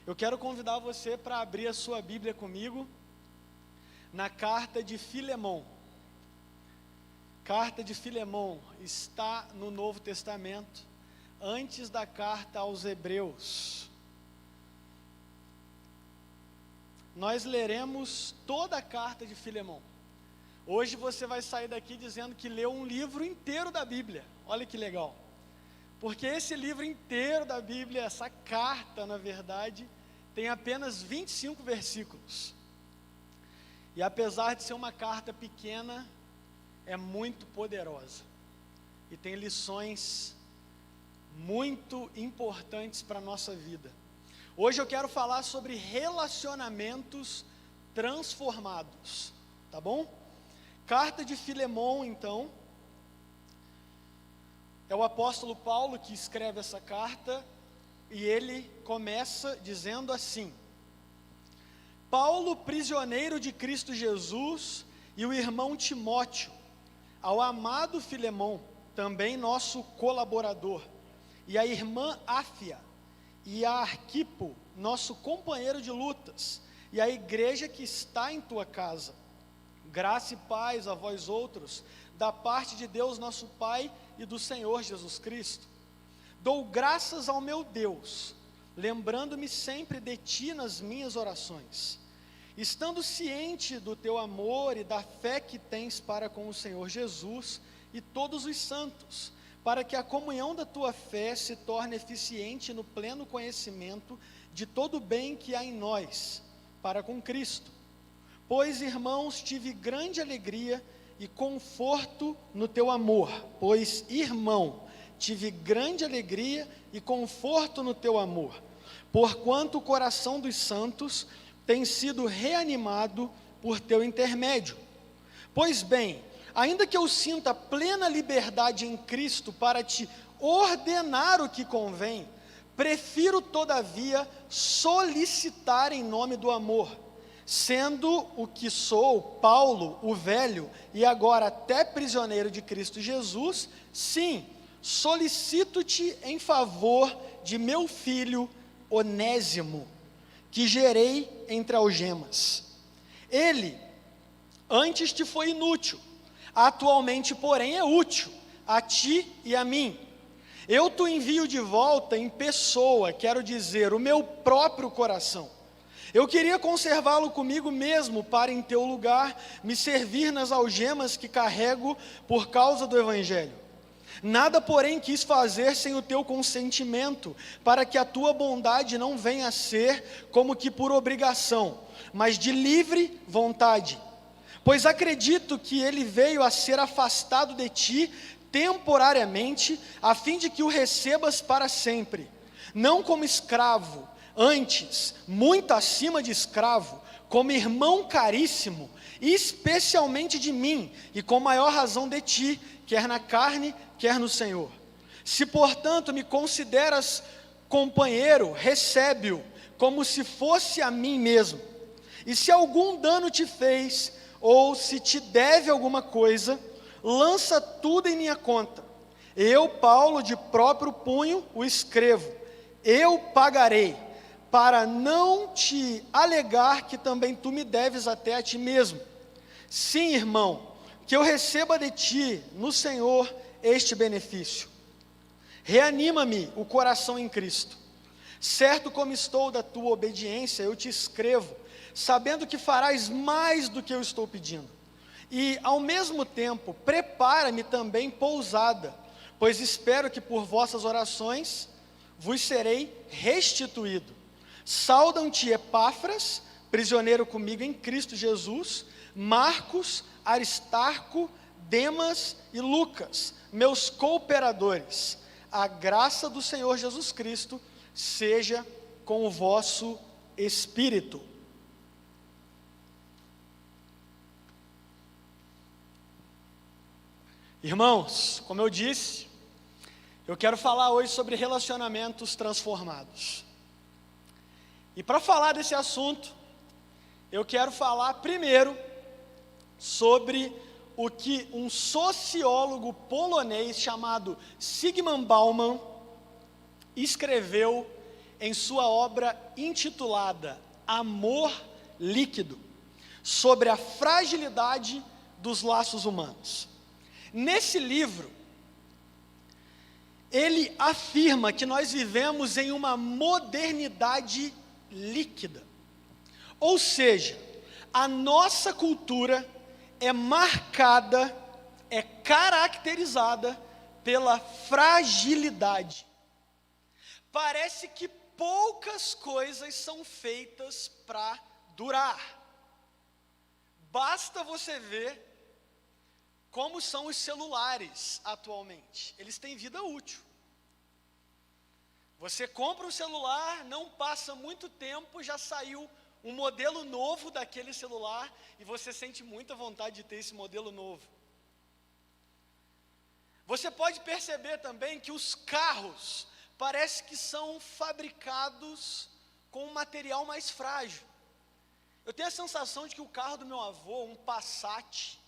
Eu quero convidar você para abrir a sua Bíblia comigo na carta de Filemão. Carta de Filemão está no Novo Testamento, antes da carta aos Hebreus. Nós leremos toda a carta de Filemão. Hoje você vai sair daqui dizendo que leu um livro inteiro da Bíblia. Olha que legal. Porque esse livro inteiro da Bíblia, essa carta, na verdade, tem apenas 25 versículos. E apesar de ser uma carta pequena, é muito poderosa. E tem lições muito importantes para a nossa vida. Hoje eu quero falar sobre relacionamentos transformados, tá bom? Carta de Filemão, então. É o apóstolo Paulo que escreve essa carta, e ele começa dizendo assim: Paulo, prisioneiro de Cristo Jesus, e o irmão Timóteo, ao amado Filemão, também nosso colaborador, e a irmã Áfia, e a Arquipo, nosso companheiro de lutas, e a igreja que está em tua casa. Graça e paz a vós outros, da parte de Deus nosso Pai e do Senhor Jesus Cristo. Dou graças ao meu Deus, lembrando-me sempre de ti nas minhas orações, estando ciente do teu amor e da fé que tens para com o Senhor Jesus e todos os santos, para que a comunhão da tua fé se torne eficiente no pleno conhecimento de todo o bem que há em nós, para com Cristo. Pois, irmãos, tive grande alegria e conforto no teu amor. Pois, irmão, tive grande alegria e conforto no teu amor, porquanto o coração dos santos tem sido reanimado por teu intermédio. Pois bem, ainda que eu sinta plena liberdade em Cristo para te ordenar o que convém, prefiro, todavia, solicitar em nome do amor, sendo o que sou, Paulo, o velho, e agora até prisioneiro de Cristo Jesus, sim, solicito-te em favor de meu filho Onésimo, que gerei entre algemas. Ele antes te foi inútil, atualmente, porém, é útil a ti e a mim. Eu te envio de volta em pessoa, quero dizer, o meu próprio coração. Eu queria conservá-lo comigo mesmo, para em teu lugar me servir nas algemas que carrego por causa do Evangelho. Nada, porém, quis fazer sem o teu consentimento, para que a tua bondade não venha a ser como que por obrigação, mas de livre vontade. Pois acredito que ele veio a ser afastado de ti temporariamente, a fim de que o recebas para sempre, não como escravo, antes, muito acima de escravo, como irmão caríssimo, especialmente de mim, e com maior razão de ti, quer na carne, quer no Senhor. Se, portanto, me consideras companheiro, recebe-o, como se fosse a mim mesmo. E se algum dano te fez, ou se te deve alguma coisa, lança tudo em minha conta. Eu, Paulo, de próprio punho, o escrevo. Eu pagarei, para não te alegar que também tu me deves até a ti mesmo. Sim, irmão, que eu receba de ti, no Senhor, este benefício. Reanima-me o coração em Cristo. Certo como estou da tua obediência, eu te escrevo, sabendo que farás mais do que eu estou pedindo. E, ao mesmo tempo, prepara-me também pousada, pois espero que por vossas orações vos serei restituído. Saudam-te Epáfras, prisioneiro comigo em Cristo Jesus, Marcos, Aristarco, Demas e Lucas, meus cooperadores. A graça do Senhor Jesus Cristo seja com o vosso espírito. Irmãos, como eu disse, eu quero falar hoje sobre relacionamentos transformados. E para falar desse assunto, eu quero falar primeiro sobre o que um sociólogo polonês chamado Zygmunt Bauman escreveu em sua obra intitulada Amor Líquido, sobre a fragilidade dos laços humanos. Nesse livro, ele afirma que nós vivemos em uma modernidade líquida. Ou seja, a nossa cultura é marcada, é caracterizada pela fragilidade. Parece que poucas coisas são feitas para durar. Basta você ver como são os celulares atualmente. Eles têm vida útil. Você compra um celular, não passa muito tempo, já saiu um modelo novo daquele celular e você sente muita vontade de ter esse modelo novo. Você pode perceber também que os carros parece que são fabricados com um material mais frágil. Eu tenho a sensação de que o carro do meu avô, um Passat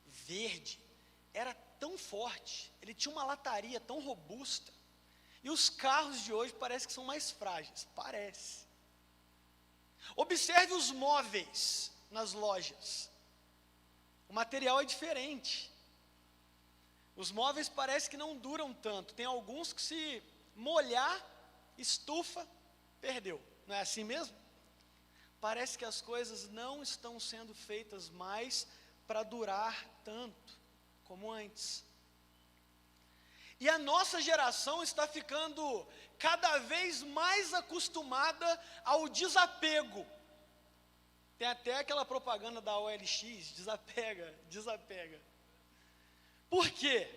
verde, era tão forte, ele tinha uma lataria tão robusta, e os carros de hoje parece que são mais frágeis, parece. Observe os móveis nas lojas, o material é diferente, os móveis parece que não duram tanto, tem alguns que se molhar, estufa, perdeu, não é assim mesmo? Parece que as coisas não estão sendo feitas mais para durar tanto como antes. E a nossa geração está ficando cada vez mais acostumada ao desapego. Tem até aquela propaganda da OLX, desapega, desapega. Por quê?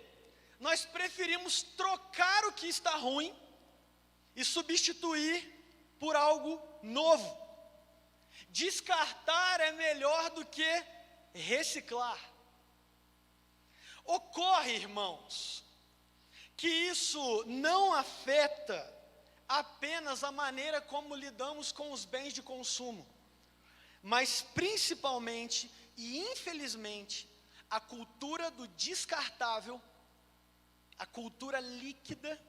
Nós preferimos trocar o que está ruim e substituir por algo novo. Descartar é melhor do que reciclar. Ocorre, irmãos, que isso não afeta apenas a maneira como lidamos com os bens de consumo, mas principalmente e infelizmente a cultura do descartável, a cultura líquida,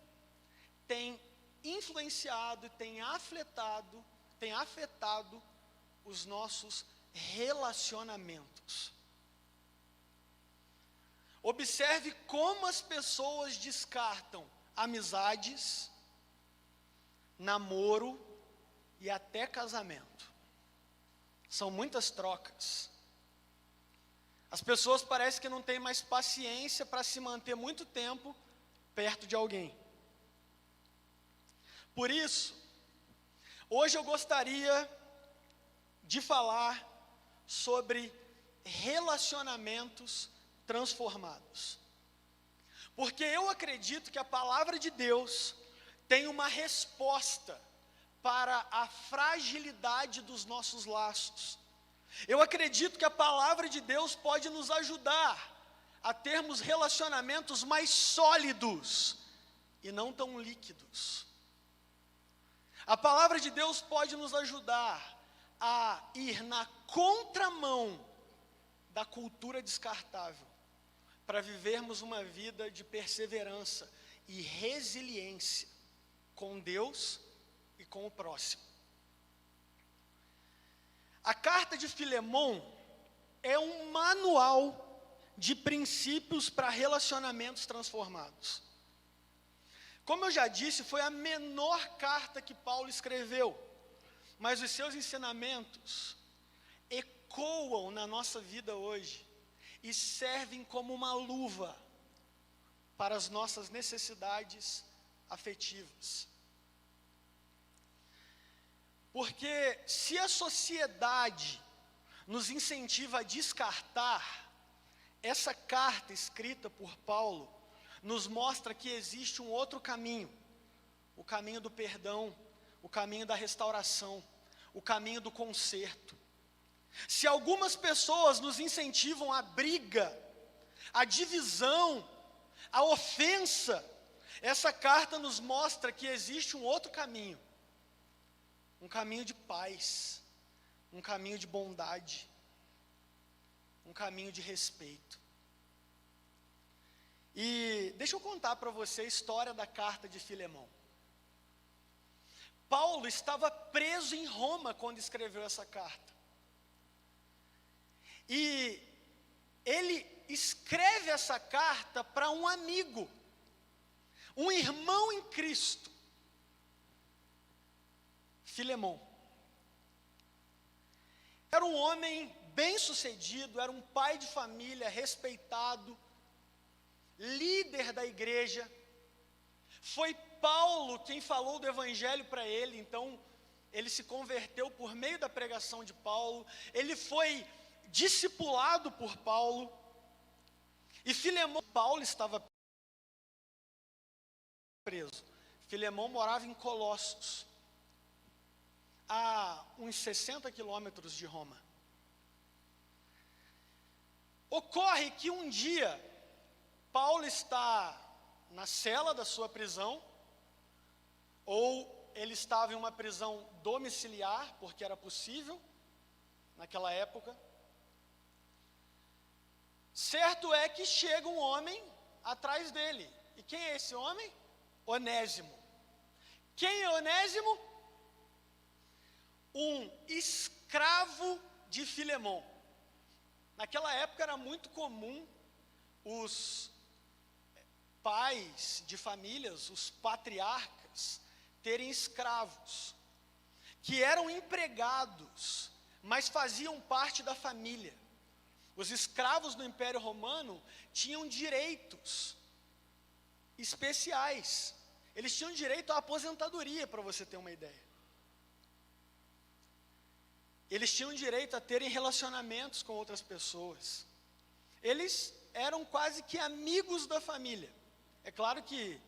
tem influenciado, tem afetado os nossos relacionamentos. Observe como as pessoas descartam amizades, namoro e até casamento. São muitas trocas. As pessoas parecem que não têm mais paciência para se manter muito tempo perto de alguém. Por isso, hoje eu gostaria de falar sobre relacionamentos transformados. Porque eu acredito que a palavra de Deus tem uma resposta para a fragilidade dos nossos laços. Eu acredito que a palavra de Deus pode nos ajudar a termos relacionamentos mais sólidos e não tão líquidos. A palavra de Deus pode nos ajudar a ir na contramão da cultura descartável, para vivermos uma vida de perseverança e resiliência com Deus e com o próximo. A carta de Filemon é um manual de princípios para relacionamentos transformados. Como eu já disse, foi a menor carta que Paulo escreveu, mas os seus ensinamentos ecoam na nossa vida hoje e servem como uma luva para as nossas necessidades afetivas. Porque se a sociedade nos incentiva a descartar, essa carta escrita por Paulo nos mostra que existe um outro caminho, o caminho do perdão, o caminho da restauração, o caminho do conserto. Se algumas pessoas nos incentivam à briga, à divisão, à ofensa, essa carta nos mostra que existe um outro caminho, um caminho de paz, um caminho de bondade, um caminho de respeito. E deixa eu contar para você a história da carta de Filemon. Paulo estava preso em Roma quando escreveu essa carta. E ele escreve essa carta para um amigo, um irmão em Cristo, Filemão. Era um homem bem-sucedido, era um pai de família, respeitado, líder da igreja. Foi Paulo quem falou do evangelho para ele, então ele se converteu por meio da pregação de Paulo. Ele foi discipulado por Paulo. E Paulo estava preso. Filemão morava em Colossos, a uns 60 quilômetros de Roma. Ocorre que um dia, Paulo está na cela da sua prisão, ou ele estava em uma prisão domiciliar, porque era possível naquela época. Certo é que chega um homem atrás dele. E quem é esse homem? Onésimo. Quem é Onésimo? Um escravo de Filemão. Naquela época era muito comum os pais de famílias, os patriarcas, terem escravos, que eram empregados, mas faziam parte da família. Os escravos no Império Romano tinham direitos especiais. Eles tinham direito à aposentadoria, para você ter uma ideia. Eles tinham direito a terem relacionamentos com outras pessoas. Eles eram quase que amigos da família. É claro que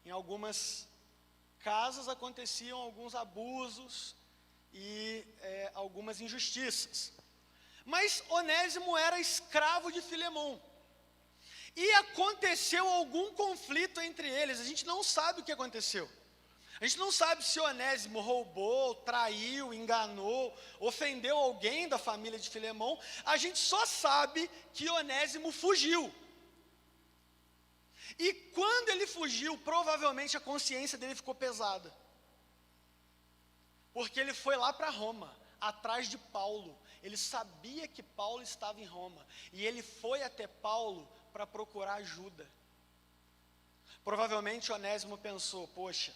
em algumas casas aconteciam alguns abusos e algumas injustiças. Mas Onésimo era escravo de Filemão. E aconteceu algum conflito entre eles. A gente não sabe o que aconteceu. A gente não sabe se Onésimo roubou, traiu, enganou, ofendeu alguém da família de Filemão. A gente só sabe que Onésimo fugiu. E quando ele fugiu, provavelmente a consciência dele ficou pesada. Porque ele foi lá para Roma, atrás de Paulo. Ele sabia que Paulo estava em Roma. E ele foi até Paulo para procurar ajuda. Provavelmente Onésimo pensou, poxa,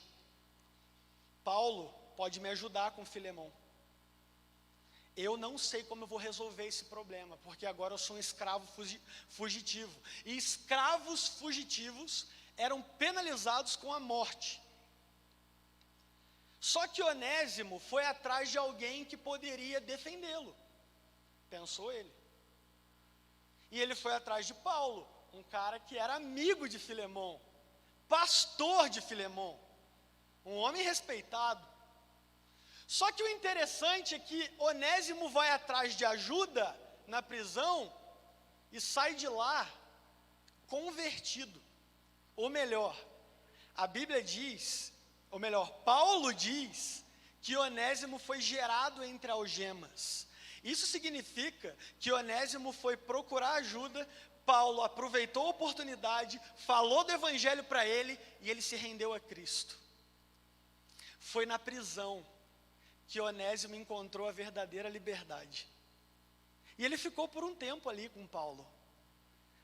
Paulo pode me ajudar com Filemão. Eu não sei como eu vou resolver esse problema, porque agora eu sou um escravo fugitivo. E escravos fugitivos eram penalizados com a morte. Só que Onésimo foi atrás de alguém que poderia defendê-lo, pensou ele. E ele foi atrás de Paulo, um cara que era amigo de Filemão, pastor de Filemão, um homem respeitado. Só que o interessante é que Onésimo vai atrás de ajuda na prisão e sai de lá convertido. Ou melhor, a Bíblia diz, ou melhor, Paulo diz que Onésimo foi gerado entre algemas. Isso significa que Onésimo foi procurar ajuda, Paulo aproveitou a oportunidade, falou do evangelho para ele e ele se rendeu a Cristo. Foi na prisão que Onésimo encontrou a verdadeira liberdade. E ele ficou por um tempo ali com Paulo.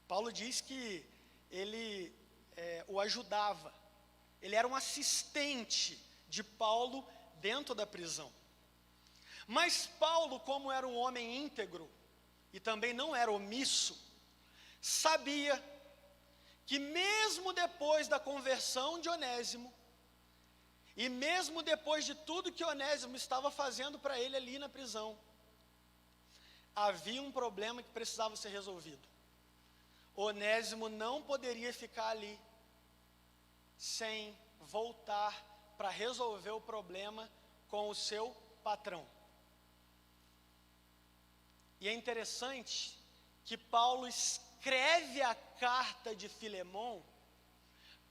Paulo diz que ele o ajudava. Ele era um assistente de Paulo dentro da prisão. Mas Paulo, como era um homem íntegro, e também não era omisso, sabia que mesmo depois da conversão de Onésimo, e mesmo depois de tudo que Onésimo estava fazendo para ele ali na prisão, havia um problema que precisava ser resolvido. Onésimo não poderia ficar ali sem voltar para resolver o problema com o seu patrão. E é interessante que Paulo escreve a carta de Filemão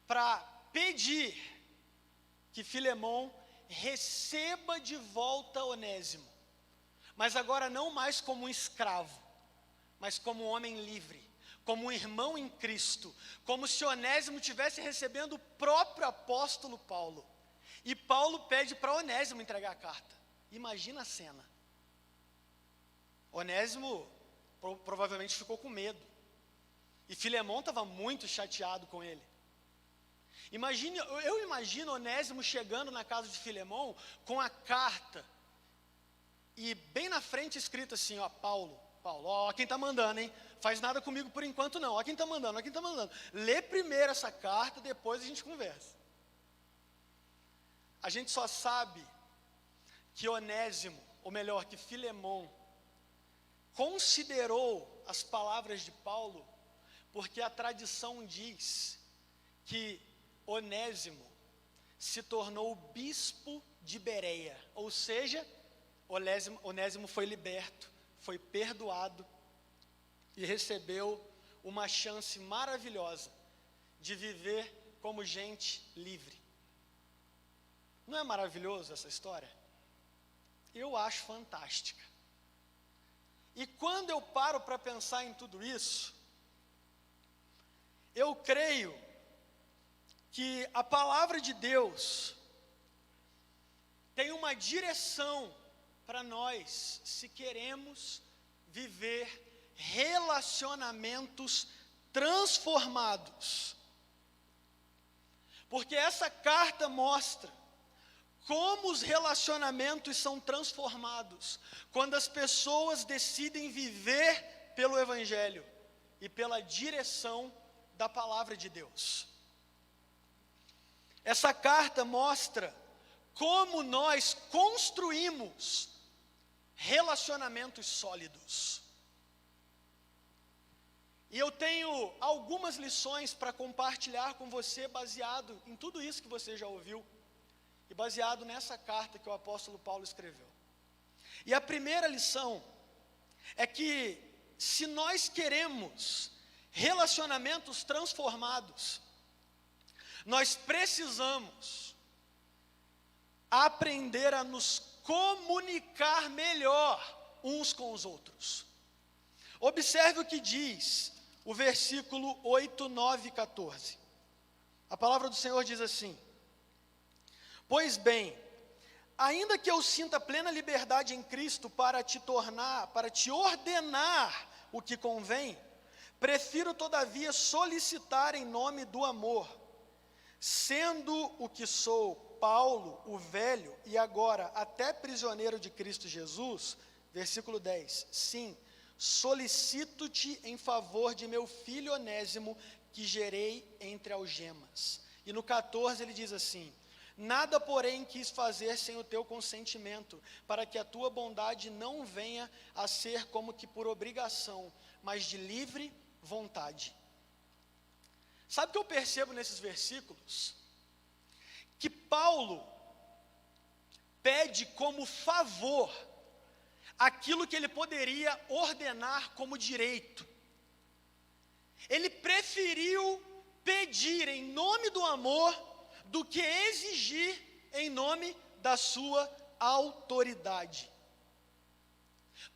para pedir que Filemão receba de volta Onésimo, mas agora não mais como um escravo, mas como um homem livre, como um irmão em Cristo, como se Onésimo estivesse recebendo o próprio apóstolo Paulo. e Paulo pede para Onésimo entregar a carta. Imagina a cena. Onésimo provavelmente ficou com medo, e Filemão estava muito chateado com ele. Eu imagino Onésimo chegando na casa de Filemão com a carta, e bem na frente escrito assim, ó, Paulo, ó quem está mandando, hein? Faz nada comigo por enquanto não, ó quem está mandando, Lê primeiro essa carta, depois a gente conversa. A gente só sabe que Onésimo, ou melhor, que Filemão, considerou as palavras de Paulo, porque a tradição diz que Onésimo se tornou bispo de Bereia, ou seja, Onésimo foi liberto, foi perdoado e recebeu uma chance maravilhosa de viver como gente livre. Não é maravilhoso essa história? Eu acho fantástica. E quando eu paro para pensar em tudo isso, eu creio que a palavra de Deus tem uma direção para nós, se queremos viver relacionamentos transformados. Porque essa carta mostra como os relacionamentos são transformados quando as pessoas decidem viver pelo Evangelho e pela direção da palavra de Deus. Essa carta mostra como nós construímos relacionamentos sólidos. E eu tenho algumas lições para compartilhar com você, baseado em tudo isso que você já ouviu, e baseado nessa carta que o apóstolo Paulo escreveu. E a primeira lição é que, se nós queremos relacionamentos transformados, nós precisamos aprender a nos comunicar melhor uns com os outros. Observe o que diz o versículo 8, 9 e 14. A palavra do Senhor diz assim: pois bem, ainda que eu sinta plena liberdade em Cristo para te ordenar o que convém, prefiro todavia solicitar em nome do amor, sendo o que sou, Paulo, o velho, e agora até prisioneiro de Cristo Jesus. Versículo 10, sim, solicito-te em favor de meu filho Onésimo, que gerei entre algemas. E no 14 ele diz assim: nada, porém, quis fazer sem o teu consentimento, para que a tua bondade não venha a ser como que por obrigação, mas de livre vontade. Sabe o que eu percebo nesses versículos? Que Paulo pede como favor aquilo que ele poderia ordenar como direito. Ele preferiu pedir em nome do amor do que exigir em nome da sua autoridade.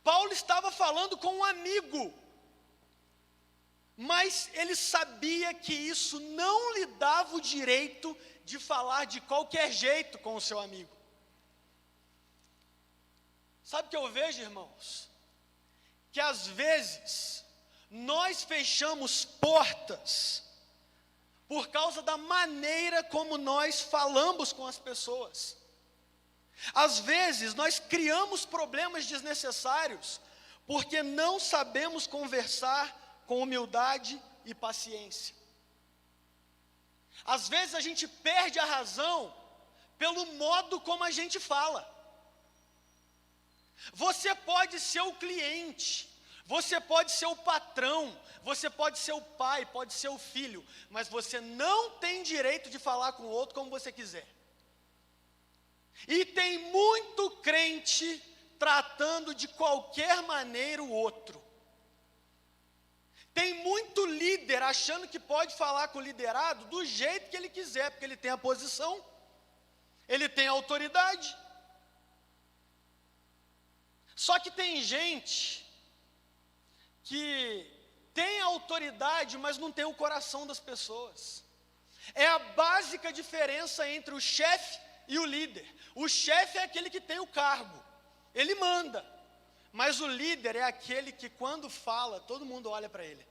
Paulo estava falando com um amigo, mas ele sabia que isso não lhe dava o direito de falar de qualquer jeito com o seu amigo. Sabe o que eu vejo, irmãos? Que às vezes nós fechamos portas por causa da maneira como nós falamos com as pessoas. Às vezes nós criamos problemas desnecessários porque não sabemos conversar com humildade e paciência. Às vezes a gente perde a razão pelo modo como a gente fala. Você pode ser o cliente, você pode ser o patrão, você pode ser o pai, pode ser o filho, mas você não tem direito de falar com o outro como você quiser. E tem muito crente tratando de qualquer maneira o outro. Tem muito líder achando que pode falar com o liderado do jeito que ele quiser, porque ele tem a posição, ele tem a autoridade. Só que tem gente que tem a autoridade, mas não tem o coração das pessoas. É a básica diferença entre o chefe e o líder. O chefe é aquele que tem o cargo, ele manda. Mas o líder é aquele que, quando fala, todo mundo olha para ele.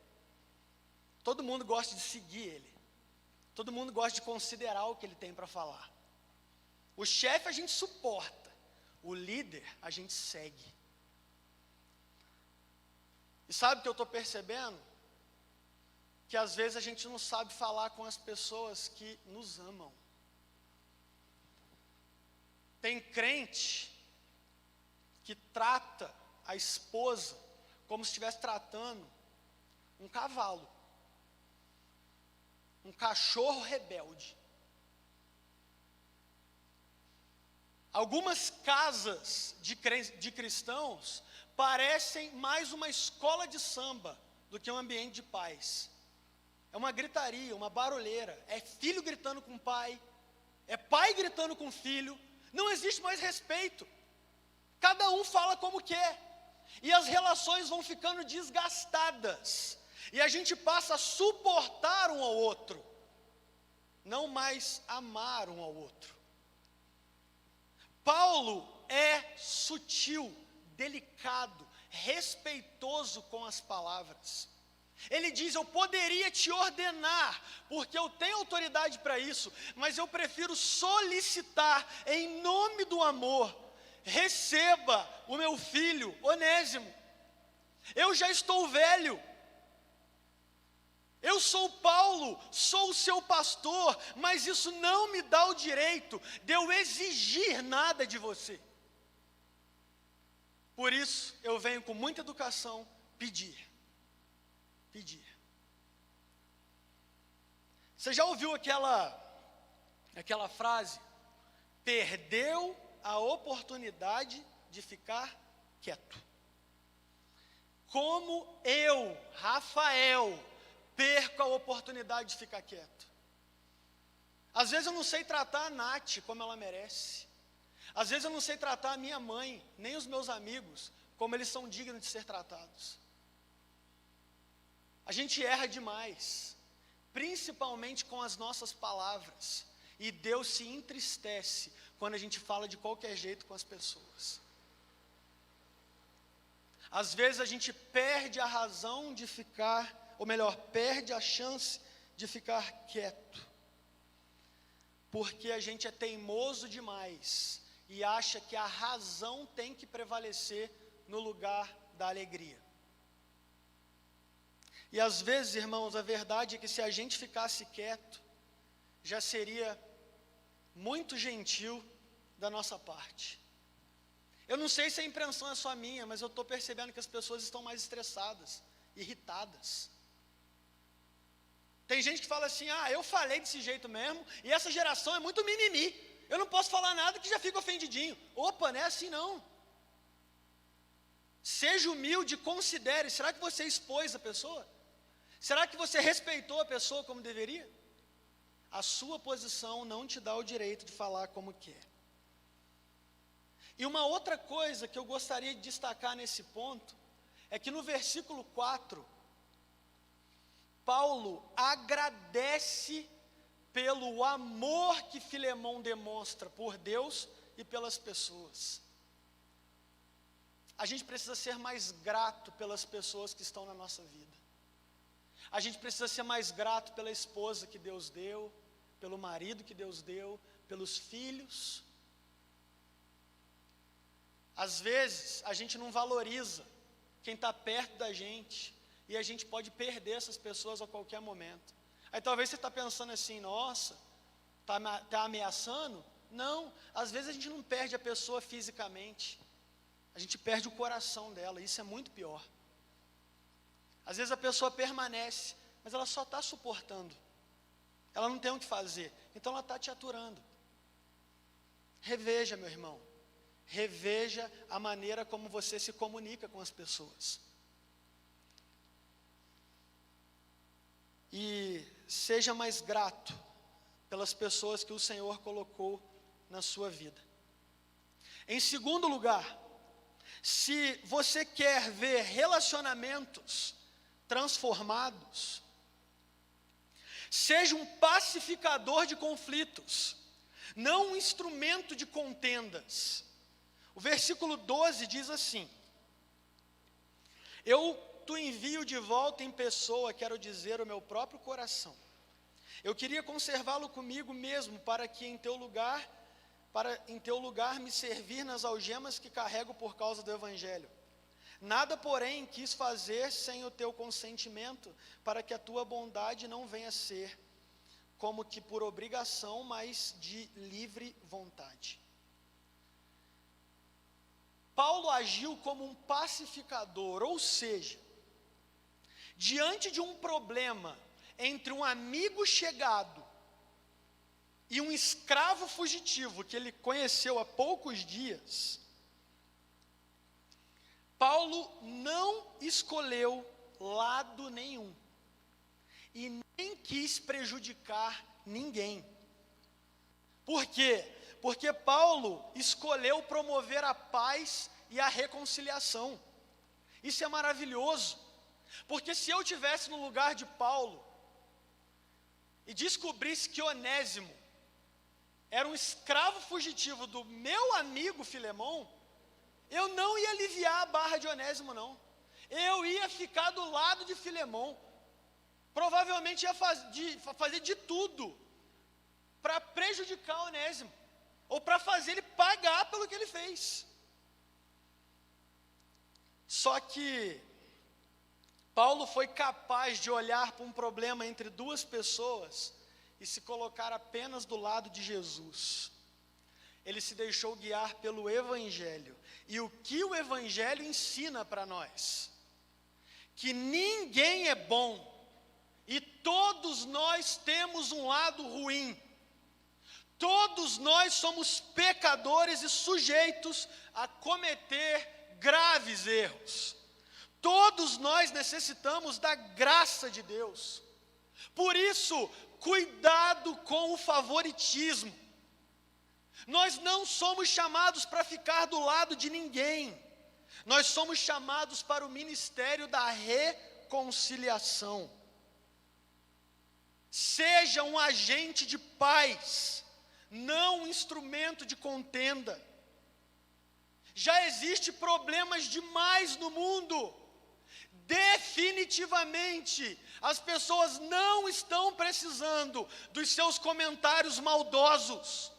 Todo mundo gosta de seguir ele. Todo mundo gosta de considerar o que ele tem para falar. O chefe a gente suporta. O líder a gente segue. E sabe o que eu estou percebendo? Que às vezes a gente não sabe falar com as pessoas que nos amam. Tem crente que trata a esposa como se estivesse tratando um cavalo, um cachorro rebelde. Algumas casas de cristãos parecem mais uma escola de samba do que um ambiente de paz. É uma gritaria, uma barulheira, é filho gritando com pai, é pai gritando com filho, não existe mais respeito, cada um fala como quer, e as relações vão ficando desgastadas, e a gente passa a suportar um ao outro, não mais amar um ao outro. Paulo é sutil, delicado, respeitoso com as palavras. Ele diz: eu poderia te ordenar, porque eu tenho autoridade para isso, mas eu prefiro solicitar em nome do amor. Receba o meu filho Onésimo. Eu já estou velho. Eu sou Paulo, sou o seu pastor, mas isso não me dá o direito de eu exigir nada de você. Por isso, eu venho com muita educação pedir. Você já ouviu aquela frase? Perdeu a oportunidade de ficar quieto. Como eu, Rafael, perco a oportunidade de ficar quieto. Às vezes eu não sei tratar a Nath como ela merece. Às vezes eu não sei tratar a minha mãe, nem os meus amigos, como eles são dignos de ser tratados. A gente erra demais, principalmente com as nossas palavras. E Deus se entristece quando a gente fala de qualquer jeito com as pessoas. Às vezes a gente perde a razão de ficar, ou melhor, perde a chance de ficar quieto, porque a gente é teimoso demais e acha que a razão tem que prevalecer no lugar da alegria. E às vezes, irmãos, a verdade é que se a gente ficasse quieto, já seria muito gentil da nossa parte. Eu não sei se a impressão é só minha, mas eu estou percebendo que as pessoas estão mais estressadas, irritadas. Tem gente que fala assim: eu falei desse jeito mesmo, e essa geração é muito mimimi, eu não posso falar nada que já fica ofendidinho. Opa, não é assim não. Seja humilde, considere, será que você expôs a pessoa? Será que você respeitou a pessoa como deveria? A sua posição não te dá o direito de falar como quer. E uma outra coisa que eu gostaria de destacar nesse ponto, é que no versículo 4, Paulo agradece pelo amor que Filemão demonstra por Deus e pelas pessoas. A gente precisa ser mais grato pelas pessoas que estão na nossa vida. A gente precisa ser mais grato pela esposa que Deus deu, pelo marido que Deus deu, pelos filhos. Às vezes, a gente não valoriza quem está perto da gente, e a gente pode perder essas pessoas a qualquer momento. Aí talvez você está pensando assim: nossa, está ameaçando? Não, às vezes a gente não perde a pessoa fisicamente, a gente perde o coração dela, isso é muito pior. Às vezes a pessoa permanece, mas ela só está suportando, ela não tem o que fazer, então ela está te aturando. Reveja, meu irmão, reveja a maneira como você se comunica com as pessoas. E seja mais grato pelas pessoas que o Senhor colocou na sua vida. Em segundo lugar, se você quer ver relacionamentos transformados, seja um pacificador de conflitos. não um instrumento de contendas. O versículo 12 diz assim: eu te envio de volta em pessoa, quero dizer, o meu próprio coração. Eu queria conservá-lo comigo mesmo, para que em teu lugar me servir nas algemas que carrego por causa do Evangelho. Nada, porém, quis fazer sem o teu consentimento, para que a tua bondade não venha a ser como que por obrigação, mas de livre vontade. Paulo agiu como um pacificador, ou seja, diante de um problema entre um amigo chegado e um escravo fugitivo que ele conheceu há poucos dias, Paulo não escolheu lado nenhum e nem quis prejudicar ninguém. Por quê? Porque Paulo escolheu promover a paz e a reconciliação. Isso é maravilhoso, porque se eu estivesse no lugar de Paulo e descobrisse que Onésimo era um escravo fugitivo do meu amigo Filemão, eu não ia aliviar a barra de Onésimo, não. Eu ia ficar do lado de Filemão. Provavelmente ia fazer de tudo para prejudicar Onésimo, ou para fazer ele pagar pelo que ele fez. Só que Paulo foi capaz de olhar para um problema entre duas pessoas e se colocar apenas do lado de Jesus. Ele se deixou guiar pelo Evangelho. E o que o Evangelho ensina para nós? Que ninguém é bom, e todos nós temos um lado ruim. Todos nós somos pecadores e sujeitos a cometer graves erros. Todos nós necessitamos da graça de Deus. Por isso, cuidado com o favoritismo. Nós não somos chamados para ficar do lado de ninguém. Nós somos chamados para o ministério da reconciliação. Seja um agente de paz, não um instrumento de contenda. Já existe problemas demais no mundo. Definitivamente, as pessoas não estão precisando dos seus comentários maldosos.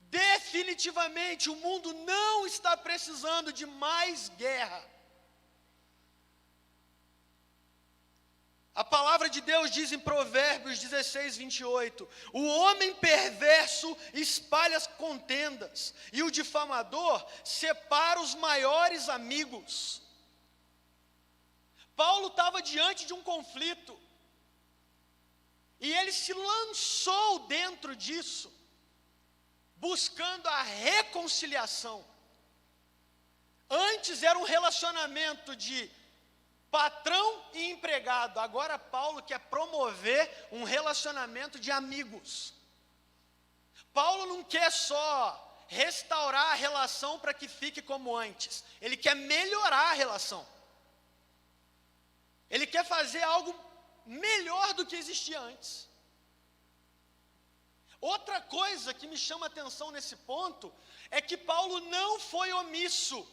Definitivamente, o mundo não está precisando de mais guerra. A palavra de Deus diz em Provérbios 16, 28, o homem perverso espalha as contendas, e o difamador separa os maiores amigos. Paulo estava diante de um conflito, e ele se lançou dentro disso, buscando a reconciliação. Antes era um relacionamento de patrão e empregado. Agora Paulo quer promover um relacionamento de amigos. Paulo não quer só restaurar a relação para que fique como antes. Ele quer melhorar a relação. Ele quer fazer algo melhor do que existia antes. Outra coisa que me chama a atenção nesse ponto é que Paulo não foi omisso.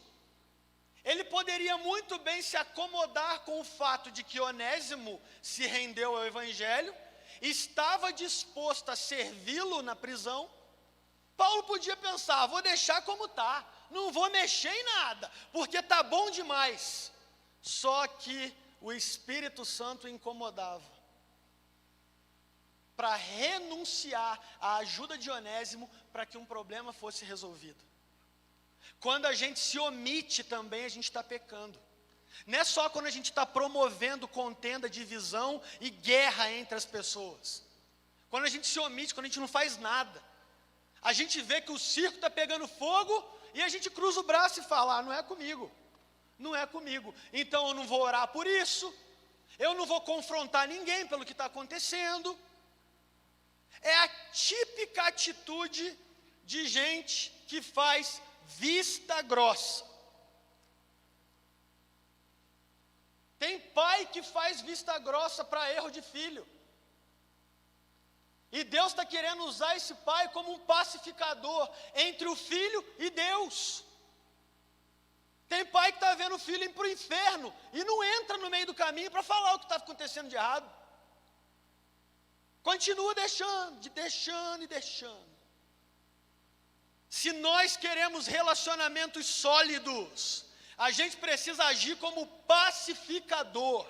Ele poderia muito bem se acomodar com o fato de que Onésimo se rendeu ao Evangelho, estava disposto a servi-lo na prisão. Paulo podia pensar, vou deixar como está, não vou mexer em nada, porque está bom demais. Só que o Espírito Santo o incomodava para renunciar à ajuda de Onésimo para que um problema fosse resolvido. Quando a gente se omite também, a gente está pecando. Não é só quando a gente está promovendo contenda, divisão e guerra entre as pessoas. Quando a gente se omite, quando a gente não faz nada. A gente vê que o circo está pegando fogo e a gente cruza o braço e fala, não é comigo. Não é comigo. Então eu não vou orar por isso. Eu não vou confrontar ninguém pelo que está acontecendo. É a típica atitude de gente que faz vista grossa. Tem pai que faz vista grossa para erro de filho. E Deus está querendo usar esse pai como um pacificador entre o filho e Deus. Tem pai que está vendo o filho ir para o inferno e não entra no meio do caminho para falar o que está acontecendo de errado. Continua deixando e deixando. Se nós queremos relacionamentos sólidos, a gente precisa agir como pacificador.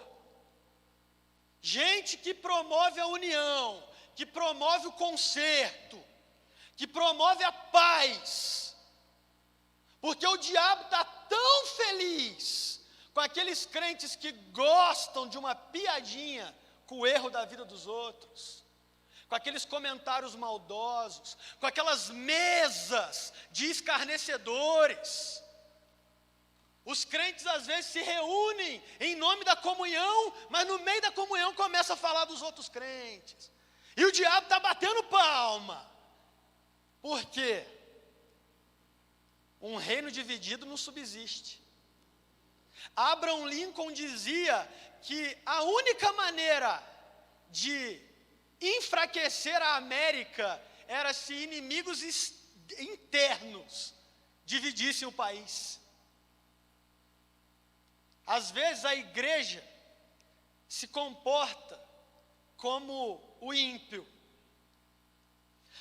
Gente que promove a união, que promove o conserto, que promove a paz. Porque o diabo está tão feliz com aqueles crentes que gostam de uma piadinha com o erro da vida dos outros, com aqueles comentários maldosos, com aquelas mesas de escarnecedores. Os crentes às vezes se reúnem em nome da comunhão, mas no meio da comunhão começa a falar dos outros crentes. E o diabo está batendo palma. Por quê? Um reino dividido não subsiste. Abraham Lincoln dizia que a única maneira de enfraquecer a América era se inimigos internos dividissem o país. Às vezes a igreja se comporta como o ímpio.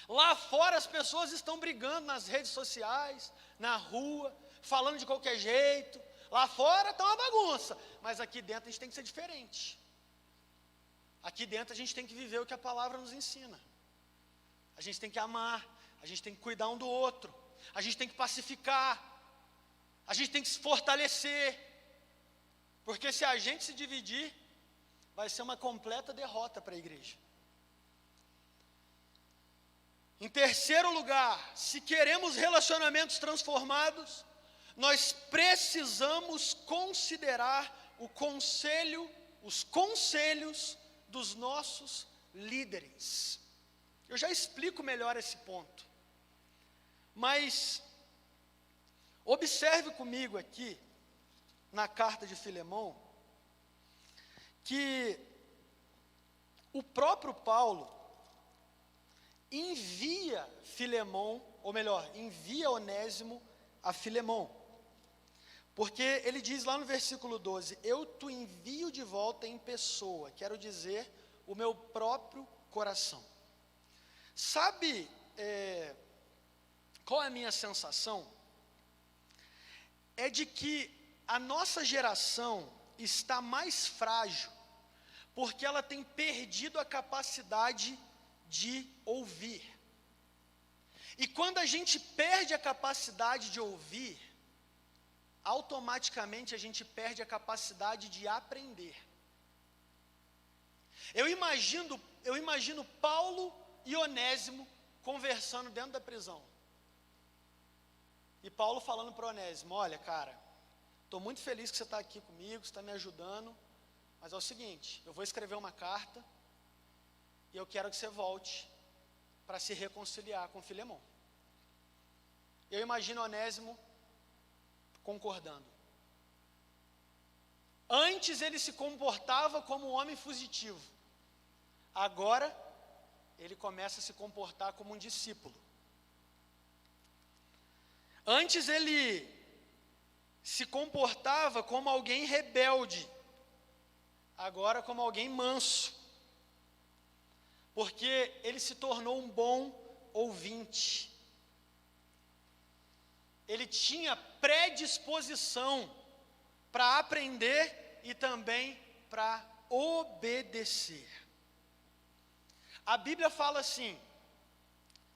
Lá fora as pessoas estão brigando nas redes sociais, na rua, falando de qualquer jeito. Lá fora está uma bagunça, mas aqui dentro a gente tem que ser diferente. Aqui dentro a gente tem que viver o que a palavra nos ensina. A gente tem que amar, a gente tem que cuidar um do outro, a gente tem que pacificar, a gente tem que se fortalecer. Porque se a gente se dividir, vai ser uma completa derrota para a igreja. Em terceiro lugar, se queremos relacionamentos transformados, nós precisamos considerar os conselhos dos nossos líderes. Eu já explico melhor esse ponto. Mas observe comigo aqui, na carta de Filemão, que o próprio Paulo envia Filemão, ou melhor, envia Onésimo a Filemão. Porque ele diz lá no versículo 12, eu te envio de volta em pessoa, quero dizer, o meu próprio coração. Sabe qual é a minha sensação? É de que a nossa geração está mais frágil, porque ela tem perdido a capacidade de ouvir. E quando a gente perde a capacidade de ouvir, automaticamente a gente perde a capacidade de aprender. Eu imagino Paulo e Onésimo conversando dentro da prisão. E Paulo falando para Onésimo, olha cara, estou muito feliz que você está aqui comigo, você está me ajudando, mas é o seguinte, eu vou escrever uma carta e eu quero que você volte para se reconciliar com Filemão. Eu imagino Onésimo concordando. Antes ele se comportava como um homem fugitivo, agora ele começa a se comportar como um discípulo. Antes ele se comportava como alguém rebelde, agora como alguém manso, porque ele se tornou um bom ouvinte. Ele tinha predisposição para aprender e também para obedecer. A Bíblia fala assim,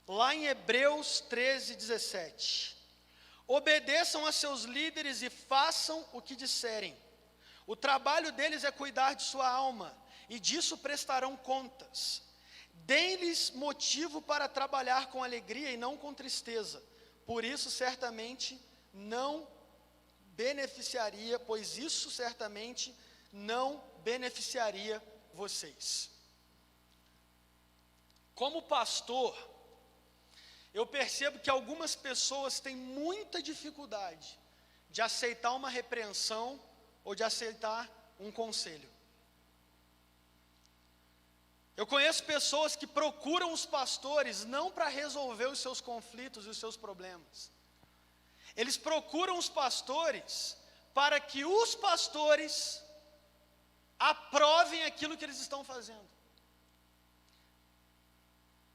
lá em Hebreus 13:17, obedeçam a seus líderes e façam o que disserem. O trabalho deles é cuidar de sua alma, e disso prestarão contas. Deem-lhes motivo para trabalhar com alegria e não com tristeza, por isso certamente não beneficiaria, pois isso certamente não beneficiaria vocês. Como pastor, eu percebo que algumas pessoas têm muita dificuldade de aceitar uma repreensão, ou de aceitar um conselho. Eu conheço pessoas que procuram os pastores não para resolver os seus conflitos e os seus problemas. Eles procuram os pastores para que os pastores aprovem aquilo que eles estão fazendo.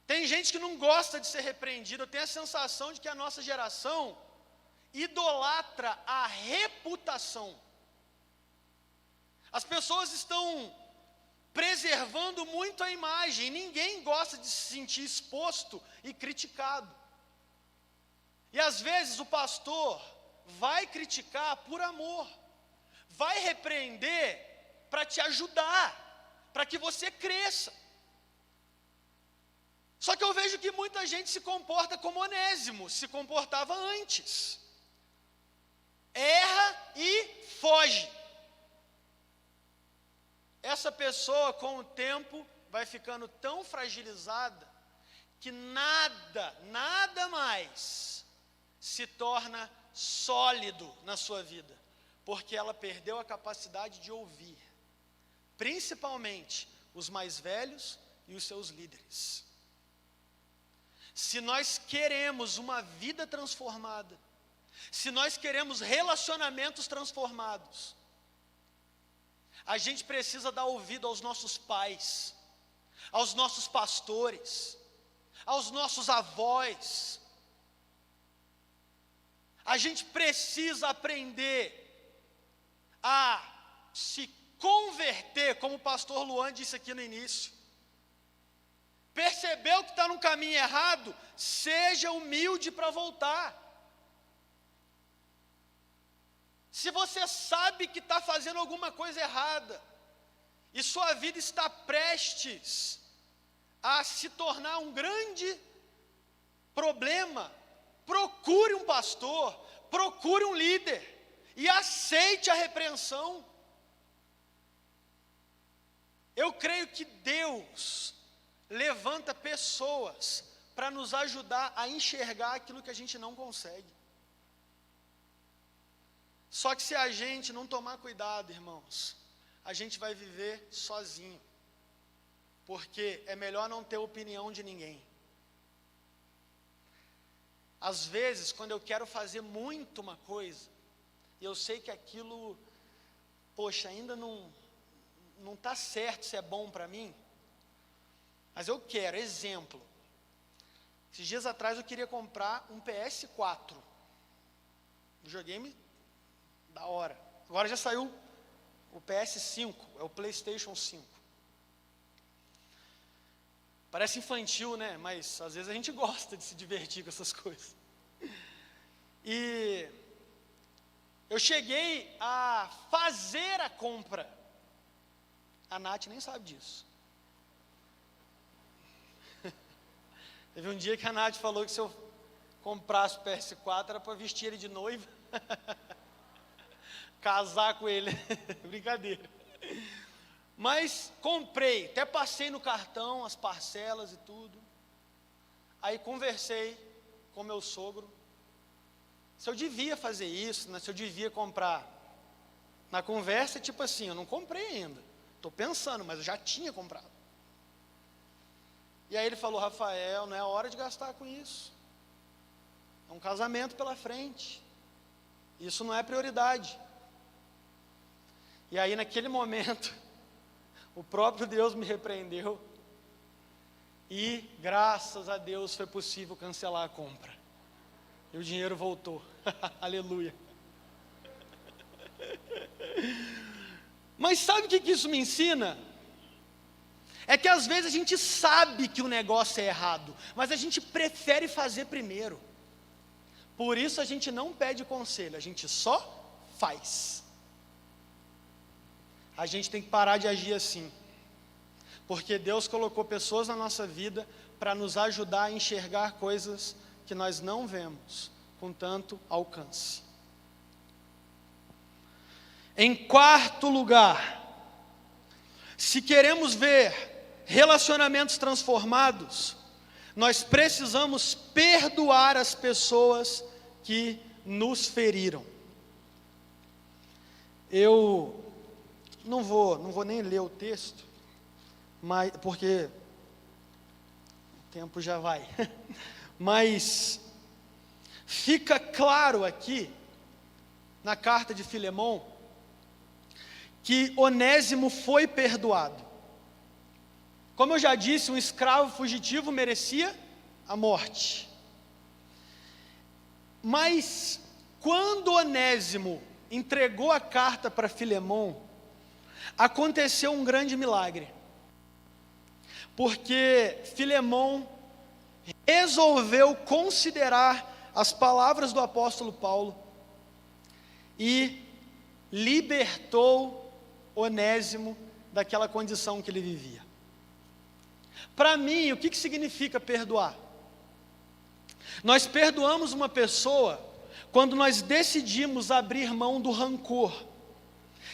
Tem gente que não gosta de ser repreendido. Eu tenho a sensação de que a nossa geração idolatra a reputação. As pessoas estão preservando muito a imagem. Ninguém gosta de se sentir exposto e criticado. E às vezes o pastor vai criticar por amor, vai repreender para te ajudar, para que você cresça. Só que eu vejo que muita gente se comporta como Onésimo se comportava antes. Erra e foge. Essa pessoa, com o tempo, vai ficando tão fragilizada que nada mais se torna sólido na sua vida, porque ela perdeu a capacidade de ouvir, principalmente os mais velhos e os seus líderes. Se nós queremos uma vida transformada, se nós queremos relacionamentos transformados, a gente precisa dar ouvido aos nossos pais, aos nossos pastores, aos nossos avós. A gente precisa aprender a se converter, como o pastor Luan disse aqui no início. Percebeu que está no caminho errado? Seja humilde para voltar. Se você sabe que está fazendo alguma coisa errada, e sua vida está prestes a se tornar um grande problema, procure um pastor, procure um líder, e aceite a repreensão. Eu creio que Deus levanta pessoas para nos ajudar a enxergar aquilo que a gente não consegue. Só que se a gente não tomar cuidado, irmãos, a gente vai viver sozinho, porque é melhor não ter opinião de ninguém. Às vezes, quando eu quero fazer muito uma coisa, e eu sei que aquilo, poxa, ainda não está certo se é bom para mim, mas eu quero, exemplo, esses dias atrás eu queria comprar um PS4, um videogame da hora. Agora já saiu o PS5, é o PlayStation 5. Parece infantil, né? Mas às vezes a gente gosta de se divertir com essas coisas. E eu cheguei a fazer a compra. A Nath nem sabe disso. Teve um dia que a Nath falou que se eu comprasse o PS4 era para vestir ele de noiva. Casar com ele. Brincadeira. Mas comprei, até passei no cartão as parcelas e tudo. Aí conversei com meu sogro se eu devia fazer isso, né, se eu devia comprar. Na conversa, tipo assim, eu não comprei ainda, estou pensando, mas eu já tinha comprado. E aí ele falou: Rafael, não é hora de gastar com isso, é um casamento pela frente, isso não é prioridade. E aí naquele momento o próprio Deus me repreendeu, e graças a Deus foi possível cancelar a compra, e o dinheiro voltou. Aleluia. Mas sabe o que isso me ensina? É que às vezes a gente sabe que o negócio é errado, mas a gente prefere fazer primeiro. Por isso a gente não pede conselho, a gente só faz. A gente tem que parar de agir assim, porque Deus colocou pessoas na nossa vida para nos ajudar a enxergar coisas que nós não vemos com tanto alcance. Em quarto lugar, se queremos ver relacionamentos transformados, nós precisamos perdoar as pessoas que nos feriram. Eu não vou nem ler o texto, mas, porque o tempo já vai, mas fica claro aqui, na carta de Filemão, que Onésimo foi perdoado. Como eu já disse, um escravo fugitivo merecia a morte. Mas quando Onésimo entregou a carta para Filemão, aconteceu um grande milagre. Porque Filemão resolveu considerar as palavras do apóstolo Paulo e libertou Onésimo daquela condição que ele vivia. Para mim, o que significa perdoar? Nós perdoamos uma pessoa quando nós decidimos abrir mão do rancor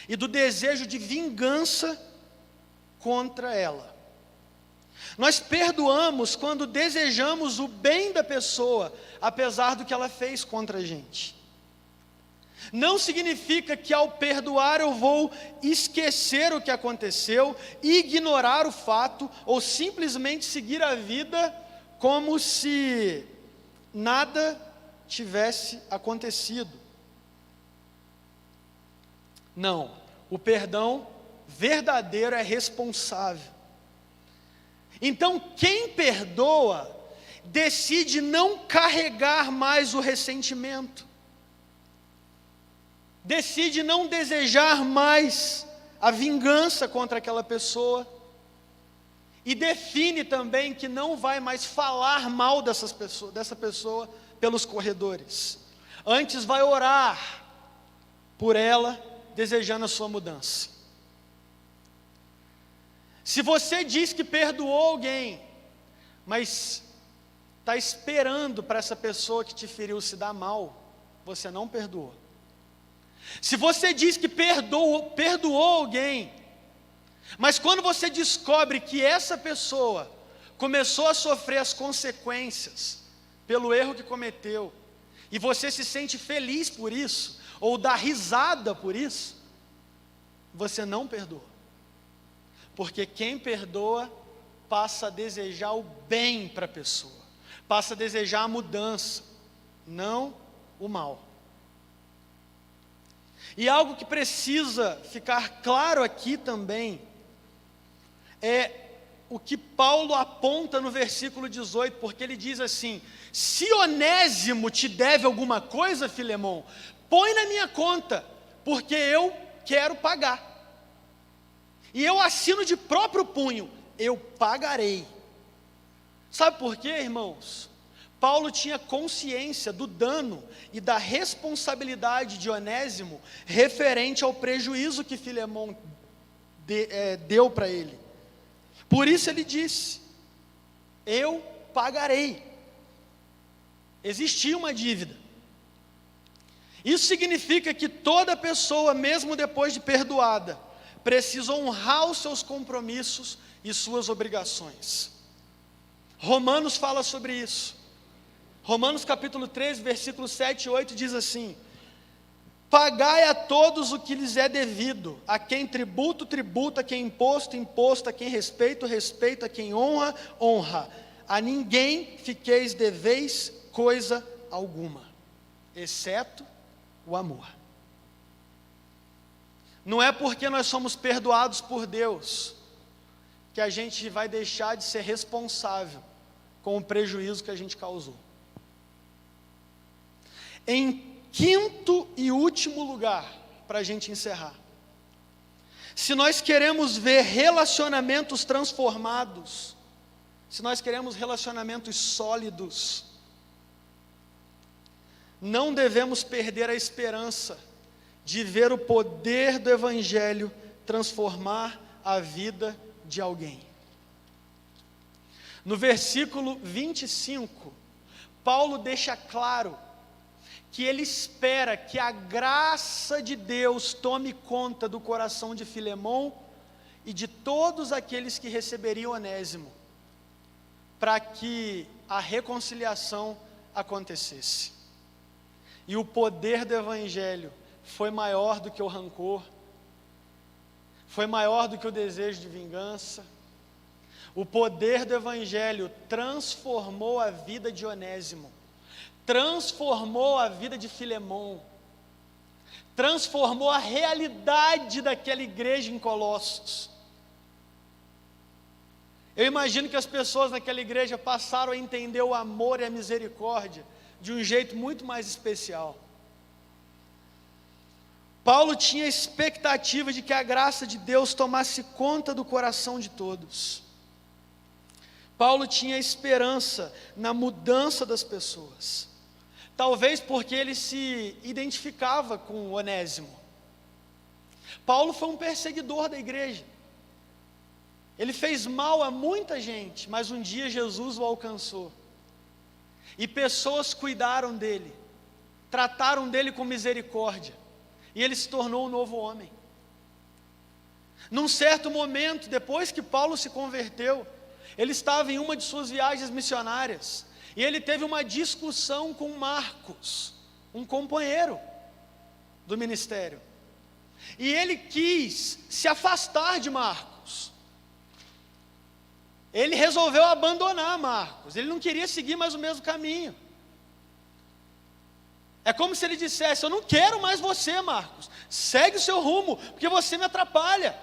e do desejo de vingança contra ela. Nós perdoamos quando desejamos o bem da pessoa, apesar do que ela fez contra a gente. Não significa que ao perdoar eu vou esquecer o que aconteceu, ignorar o fato ou simplesmente seguir a vida como se nada tivesse acontecido. Não, o perdão verdadeiro é responsável. Então, quem perdoa decide não carregar mais o ressentimento. Decide não desejar mais a vingança contra aquela pessoa, e define também que não vai mais falar mal dessa pessoa pelos corredores. Antes vai orar por ela, desejando a sua mudança. Se você diz que perdoou alguém, mas está esperando para essa pessoa que te feriu se dar mal, você não perdoou. Se você diz que perdoou alguém, mas quando você descobre que essa pessoa começou a sofrer as consequências pelo erro que cometeu, e você se sente feliz por isso, ou dá risada por isso, você não perdoa. Porque quem perdoa passa a desejar o bem para a pessoa, passa a desejar a mudança, não o mal. E algo que precisa ficar claro aqui também é o que Paulo aponta no versículo 18, porque ele diz assim: se Onésimo te deve alguma coisa, Filemão, põe na minha conta, porque eu quero pagar. E eu assino de próprio punho, eu pagarei. Sabe por quê, irmãos? Paulo tinha consciência do dano e da responsabilidade de Onésimo referente ao prejuízo que Filemão deu para ele. Por isso ele disse: eu pagarei. Existia uma dívida. Isso significa que toda pessoa, mesmo depois de perdoada, precisa honrar os seus compromissos e suas obrigações. Romanos fala sobre isso. Romanos capítulo 13, versículos 7 e 8 diz assim: pagai a todos o que lhes é devido, a quem tributo, tributo, a quem imposto, imposto, a quem respeito, respeito, a quem honra, honra. A ninguém fiqueis deveis coisa alguma, exceto o amor. Não é porque nós somos perdoados por Deus que a gente vai deixar de ser responsável com o prejuízo que a gente causou. Em quinto e último lugar, para a gente encerrar, se nós queremos ver relacionamentos transformados, se nós queremos relacionamentos sólidos, não devemos perder a esperança de ver o poder do Evangelho transformar a vida de alguém. No versículo 25, Paulo deixa claro que ele espera que a graça de Deus tome conta do coração de Filemão e de todos aqueles que receberiam Onésimo, para que a reconciliação acontecesse. E o poder do Evangelho foi maior do que o rancor, foi maior do que o desejo de vingança, O poder do Evangelho transformou a vida de Onésimo, transformou a vida de Filemon, transformou a realidade daquela igreja em Colossos. Eu imagino que as pessoas naquela igreja passaram a entender o amor e a misericórdia de um jeito muito mais especial. Paulo tinha a expectativa de que a graça de Deus tomasse conta do coração de todos. Paulo tinha esperança na mudança das pessoas. Talvez porque ele se identificava com Onésimo. Paulo foi um perseguidor da igreja. Ele fez mal a muita gente, mas um dia Jesus o alcançou. E pessoas cuidaram dele, trataram dele com misericórdia. E ele se tornou um novo homem. Num certo momento, depois que Paulo se converteu, ele estava em uma de suas viagens missionárias. E ele teve uma discussão com Marcos, um companheiro do ministério. E ele quis se afastar de Marcos. Ele resolveu abandonar Marcos. Ele não queria seguir mais o mesmo caminho. É como se ele dissesse: eu não quero mais você, Marcos. Segue o seu rumo, porque você me atrapalha.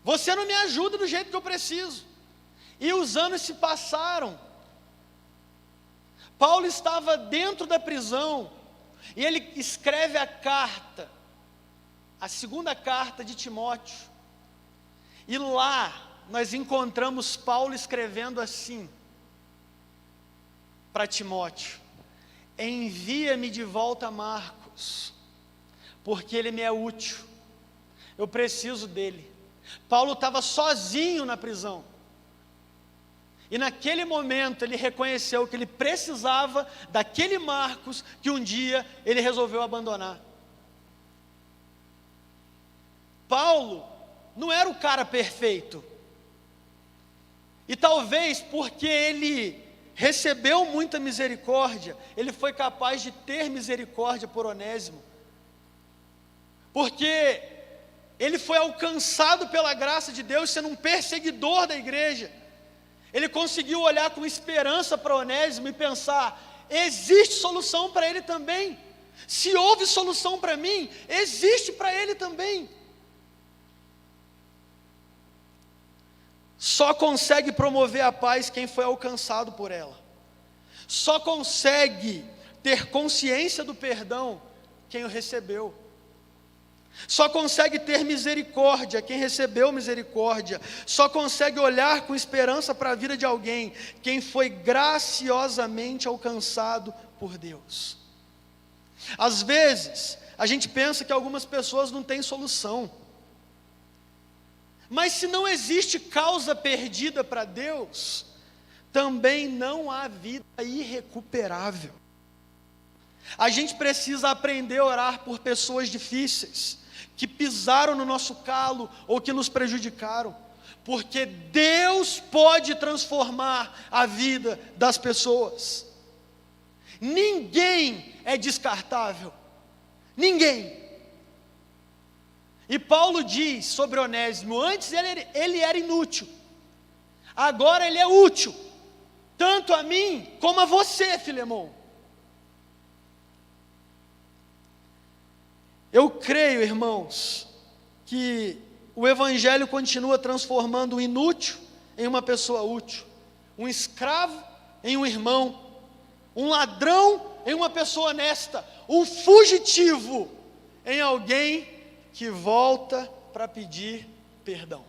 Você não me ajuda do jeito que eu preciso. E os anos se passaram. Paulo estava dentro da prisão, e ele escreve a carta, a segunda carta de Timóteo. E lá nós encontramos Paulo escrevendo assim para Timóteo: envia-me de volta Marcos, porque ele me é útil, eu preciso dele. Paulo estava sozinho na prisão, e naquele momento ele reconheceu que ele precisava daquele Marcos que um dia ele resolveu abandonar. Paulo não era o cara perfeito, e talvez porque ele recebeu muita misericórdia, ele foi capaz de ter misericórdia por Onésimo, porque ele foi alcançado pela graça de Deus, sendo um perseguidor da igreja. Ele conseguiu olhar com esperança para Onésimo e pensar: existe solução para ele também. Se houve solução para mim, existe para ele também. Só consegue promover a paz quem foi alcançado por ela. Só consegue ter consciência do perdão quem o recebeu. Só consegue ter misericórdia quem recebeu misericórdia. Só consegue olhar com esperança para a vida de alguém quem foi graciosamente alcançado por Deus. Às vezes, a gente pensa que algumas pessoas não têm solução. Mas se não existe causa perdida para Deus, também não há vida irrecuperável. A gente precisa aprender a orar por pessoas difíceis, que pisaram no nosso calo ou que nos prejudicaram, porque Deus pode transformar a vida das pessoas. Ninguém é descartável, ninguém. E Paulo diz sobre Onésimo: antes ele era inútil, agora ele é útil, tanto a mim como a você, Filemon. Eu creio, irmãos, que o Evangelho continua transformando o inútil em uma pessoa útil, um escravo em um irmão, um ladrão em uma pessoa honesta, um fugitivo em alguém que volta para pedir perdão.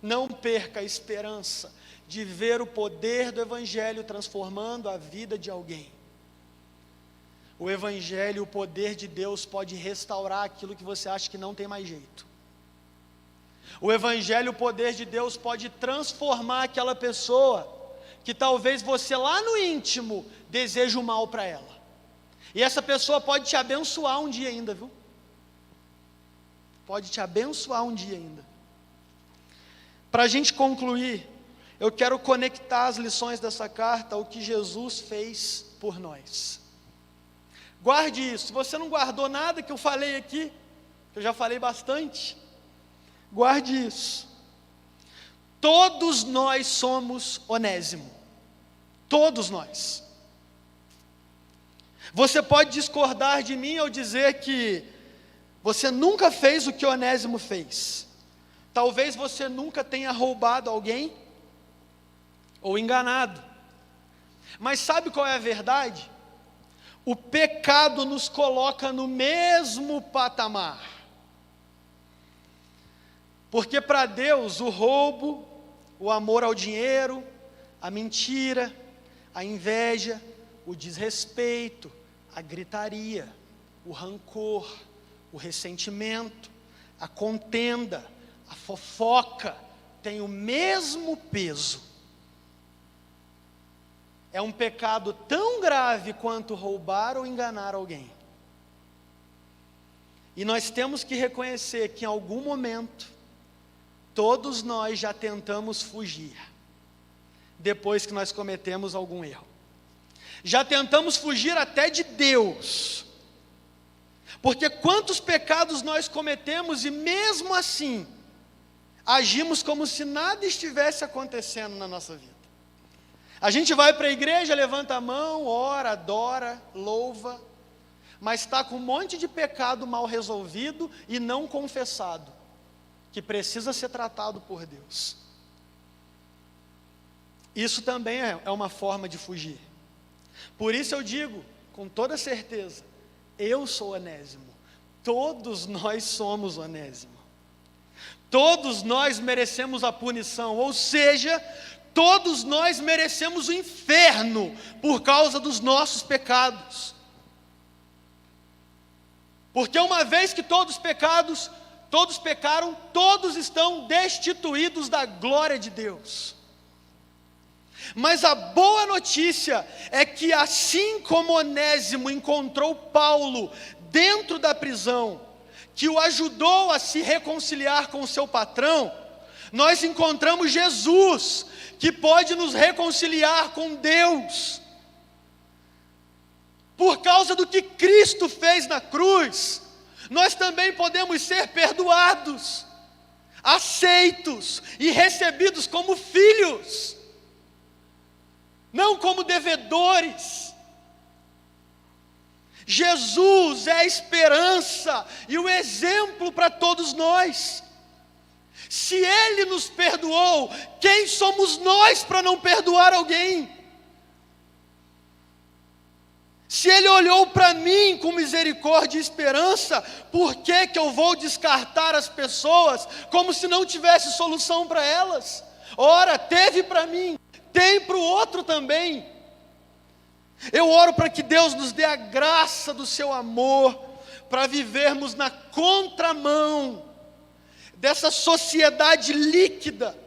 Não perca a esperança de ver o poder do Evangelho transformando a vida de alguém. O Evangelho, o poder de Deus pode restaurar aquilo que você acha que não tem mais jeito. O Evangelho, o poder de Deus pode transformar aquela pessoa que talvez você lá no íntimo deseje o mal para ela. E essa pessoa pode te abençoar um dia ainda, viu? Pode te abençoar um dia ainda. Para a gente concluir, eu quero conectar as lições dessa carta ao que Jesus fez por nós. Guarde isso. Se você não guardou nada que eu falei aqui, que eu já falei bastante, guarde isso. Todos nós somos Onésimo. Todos nós. Você pode discordar de mim ao dizer que você nunca fez o que Onésimo fez. Talvez você nunca tenha roubado alguém ou enganado. Mas sabe qual é a verdade? O pecado nos coloca no mesmo patamar. Porque para Deus o roubo, o amor ao dinheiro, a mentira, a inveja, o desrespeito, a gritaria, o rancor, o ressentimento, a contenda, a fofoca, tem o mesmo peso. É um pecado tão grave quanto roubar ou enganar alguém. E nós temos que reconhecer que em algum momento, todos nós já tentamos fugir, depois que nós cometemos algum erro. Já tentamos fugir até de Deus. Porque quantos pecados nós cometemos e mesmo assim, agimos como se nada estivesse acontecendo na nossa vida. A gente vai para a igreja, levanta a mão, ora, adora, louva, mas está com um monte de pecado mal resolvido e não confessado, que precisa ser tratado por Deus. Isso também é uma forma de fugir. Por isso eu digo, com toda certeza, eu sou Onésimo. Todos nós somos Onésimo. Todos nós merecemos a punição, ou seja, todos nós merecemos o inferno por causa dos nossos pecados. Porque uma vez que todos pecaram, todos estão destituídos da glória de Deus. Mas a boa notícia é que assim como Onésimo encontrou Paulo dentro da prisão, que o ajudou a se reconciliar com o seu patrão, nós encontramos Jesus, que pode nos reconciliar com Deus. Por causa do que Cristo fez na cruz, nós também podemos ser perdoados, aceitos e recebidos como filhos, não como devedores. Jesus é a esperança e o exemplo para todos nós. Se Ele nos perdoou, quem somos nós para não perdoar alguém? Se Ele olhou para mim com misericórdia e esperança, por que que eu vou descartar as pessoas como se não tivesse solução para elas? Ora, teve para mim, tem para o outro também. Eu oro para que Deus nos dê a graça do seu amor, para vivermos na contramão dessa sociedade líquida,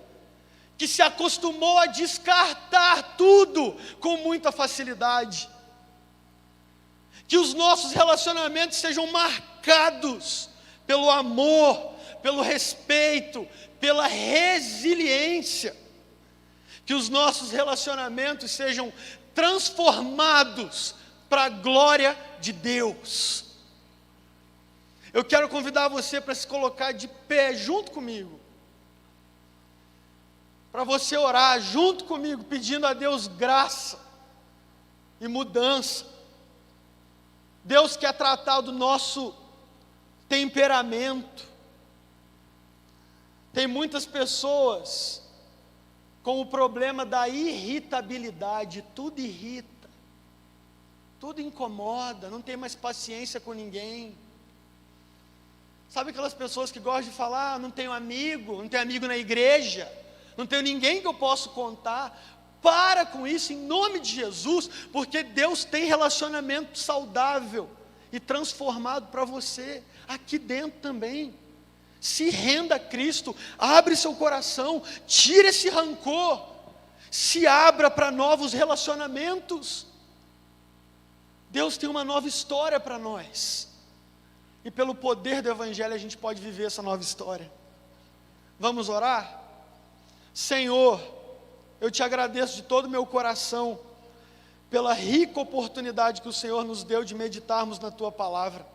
que se acostumou a descartar tudo com muita facilidade. Que os nossos relacionamentos sejam marcados pelo amor, pelo respeito, pela resiliência. Que os nossos relacionamentos sejam transformados para a glória de Deus. Eu quero convidar você para se colocar de pé junto comigo, para você orar junto comigo, pedindo a Deus graça e mudança. Deus quer tratar do nosso temperamento. Tem muitas pessoas com o problema da irritabilidade, tudo irrita, tudo incomoda, não tem mais paciência com ninguém. Sabe aquelas pessoas que gostam de falar, não tenho amigo na igreja, não tenho ninguém que eu possa contar. Para com isso em nome de Jesus, porque Deus tem relacionamento saudável e transformado para você, aqui dentro também. Se renda a Cristo, abre seu coração, tire esse rancor, se abra para novos relacionamentos. Deus tem uma nova história para nós, e pelo poder do Evangelho a gente pode viver essa nova história. Vamos orar? Senhor, eu te agradeço de todo o meu coração pela rica oportunidade que o Senhor nos deu de meditarmos na Tua Palavra.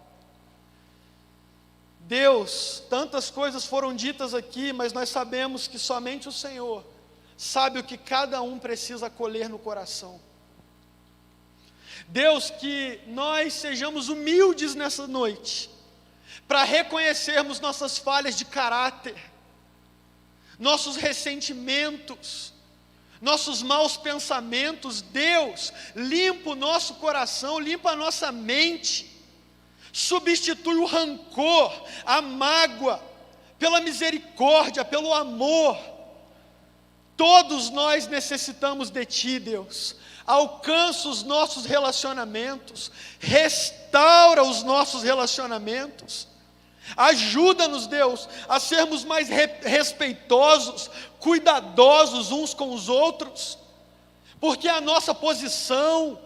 Deus, tantas coisas foram ditas aqui, mas nós sabemos que somente o Senhor sabe o que cada um precisa acolher no coração. Deus, que nós sejamos humildes nessa noite, para reconhecermos nossas falhas de caráter, nossos ressentimentos, nossos maus pensamentos. Deus, limpa o nosso coração, limpa a nossa mente, substitui o rancor, a mágoa, pela misericórdia, pelo amor. Todos nós necessitamos de Ti, Deus. Alcança os nossos relacionamentos, restaura os nossos relacionamentos. Ajuda-nos, Deus, a sermos mais respeitosos, cuidadosos uns com os outros, porque a nossa posição,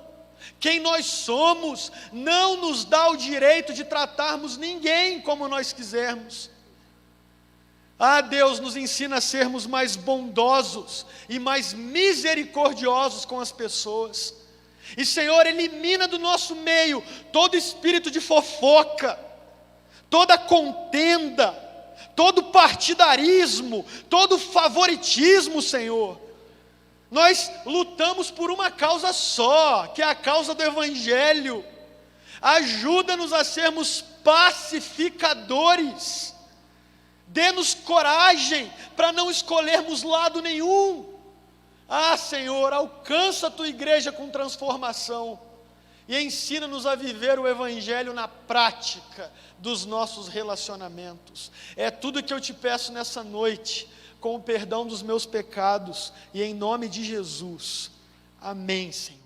quem nós somos, não nos dá o direito de tratarmos ninguém como nós quisermos. Deus, nos ensina a sermos mais bondosos e mais misericordiosos com as pessoas. E, Senhor, elimina do nosso meio todo espírito de fofoca, toda contenda, todo partidarismo, todo favoritismo, Senhor. Nós lutamos por uma causa só, que é a causa do Evangelho. Ajuda-nos a sermos pacificadores. Dê-nos coragem para não escolhermos lado nenhum. Senhor, alcança a Tua igreja com transformação e ensina-nos a viver o Evangelho na prática dos nossos relacionamentos. É tudo que eu te peço nessa noite, com o perdão dos meus pecados e em nome de Jesus. Amém, Senhor.